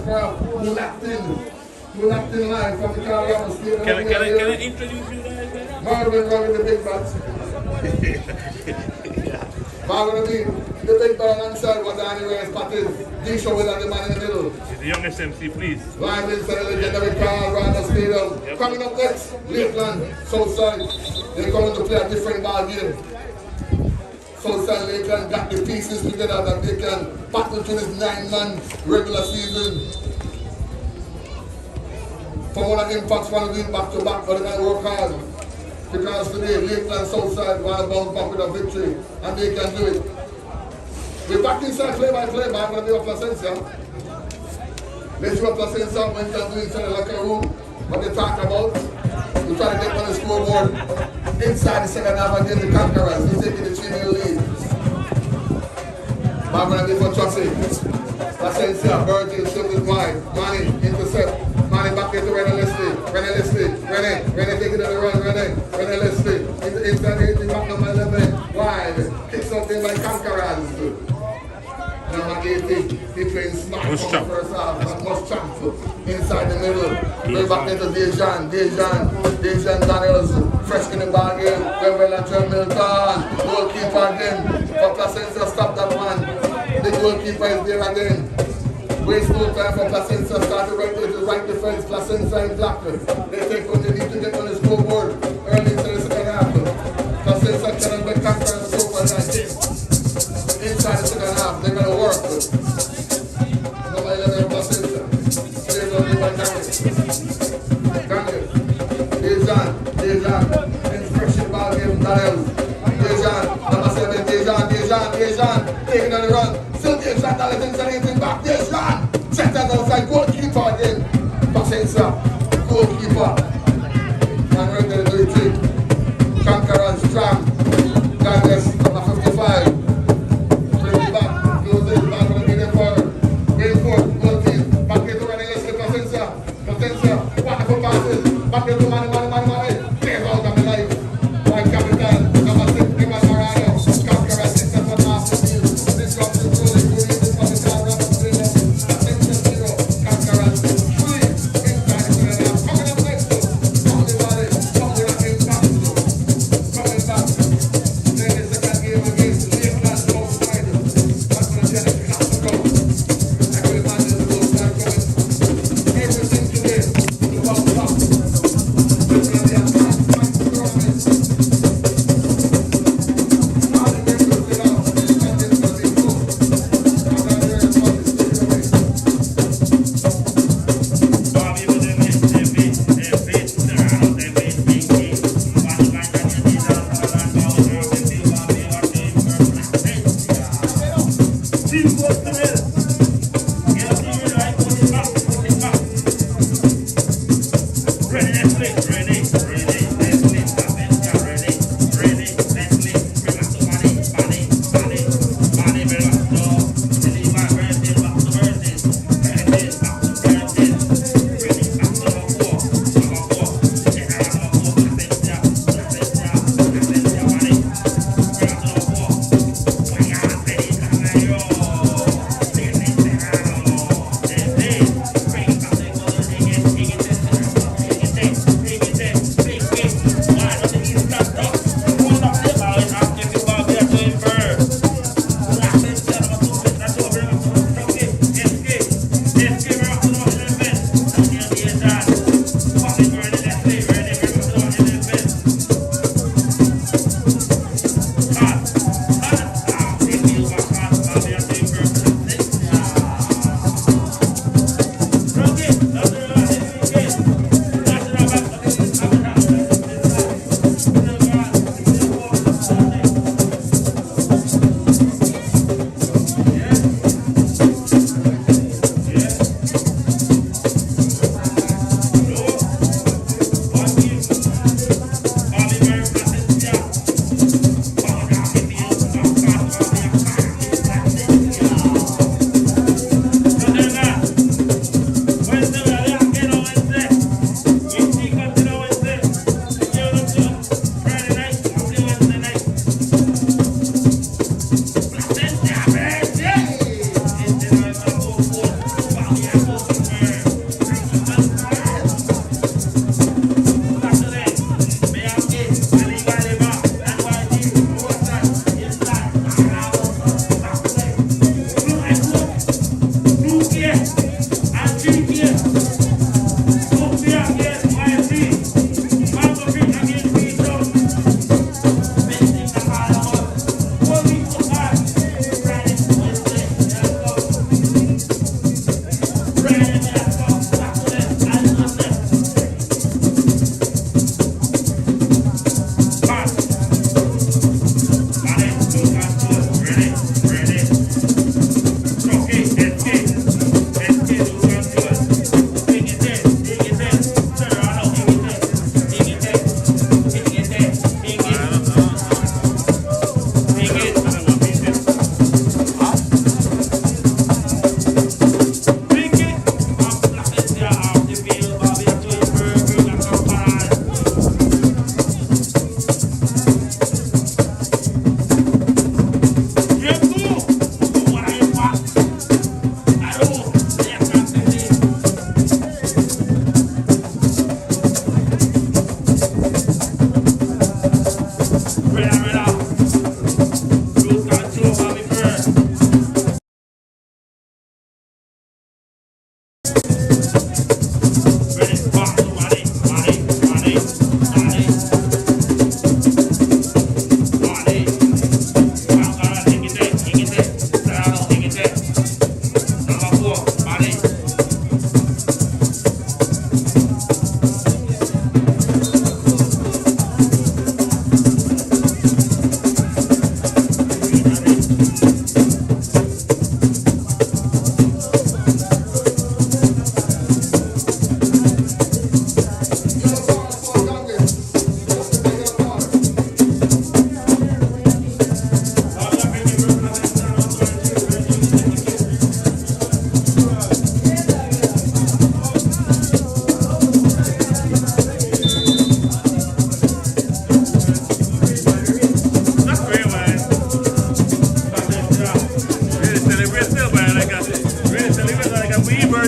for who locked in line from the Colorado State. Can I introduce you guys then? Marvin running the big bats. Marvin the big ball alongside was anywhere Pattis. D-Show with the man in the middle. He's the youngest MC, please. Ryan Wilson, the legendary Colorado Stadium. Yep. Coming up next, Lakeland, Southside. They're going to play a different ball game. Southside Lakeland got the pieces together that they can battle to this 9-man regular season. For one of the impacts, one of the back to back, but they're going to work hard. Because today, Lakeland Southside want to bounce back with a victory, and they can do it. We're back inside play-by-play, man. I'm going to be a placencia. Let's do a placencia when you're doing inside the locker room. What they talk about. We try to get on the scoreboard. Inside the second half against the Conquerors. He's taking the 3-0 lead. I'm going to be for Chelsea. Placencia, Virgil, shift is wide. Manny, intercept. Manny back into René Leslie. René taking it on the run. René Leslie. Inside the 80, back number 11. Wide. Kicks up there by Conquerors. Number 18, he playing smart from the first half, but must champ inside the middle. Way back into Dejan Daniels, fresh in the ball game. Well and John Milton, goalkeeper again. For Placencia, stop that man. The goalkeeper is there again. Waste no time for Placencia, start the right defense. Placencia in black. They take what they need to get on the scoreboard early into the second half. Placencia cannot make Conquerors so far that game. Inside the second half, they're going to work. Number 11, Placencia. Players on the Daniel. Dejan. Inspection ball game, Daniels. Dejan. Number 7, Dejan. Taking on the run. Still Dejan, Daniels inside, anything back. Dejan. Check that outside. Goalkeeper again. Placencia. Goalkeeper. And right there, do it. Conquerors, strong. Daniels, number 55. Back into money. Players out of the life. Like Capital, number 6, Iman Morano. Conquerors, 6 and 1 half the field. This comes to the this was the Colorado Stadium. 6-0. Conquerors, 3 inside the second half. Coming up next, Tony Valley, Tony Impact. Coming back. Then the second game against Lakeland Southside. That's going to be a classical. I can imagine the Southside coming. Everything today to bounce back.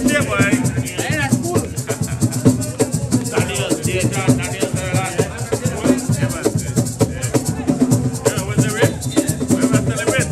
birthday, boy. Hey, that's cool. Daniel, where's the rib? Where was the rib?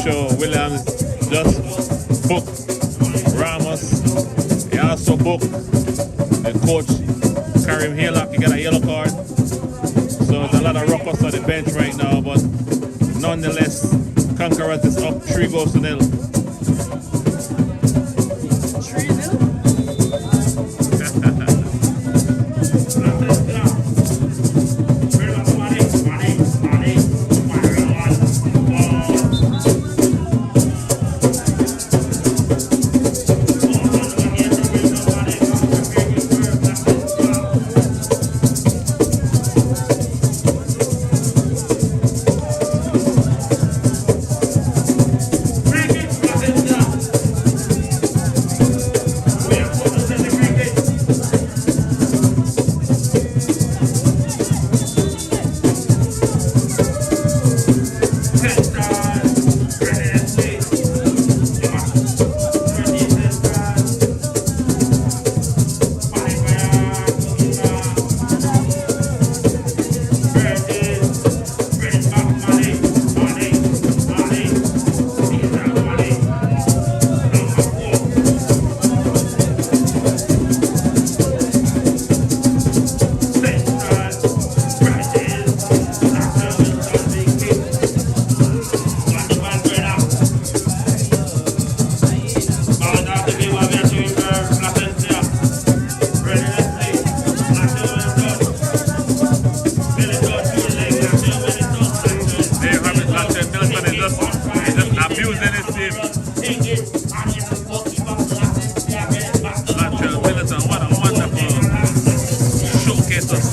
Show Williams just booked Ramos. He also booked the coach Karim Haylock. He got a yellow card. So there's a lot of rockers on the bench right now, but nonetheless, Conquerors is up 3-0.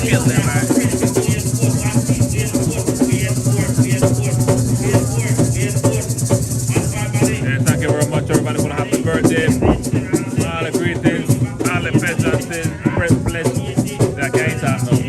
kill them, man. And thank you very much, everybody, for the happy birthday. All the greetings, all the pleasantries, privilege. That can't talk now.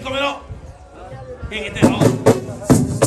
Coming up. Can't get that off.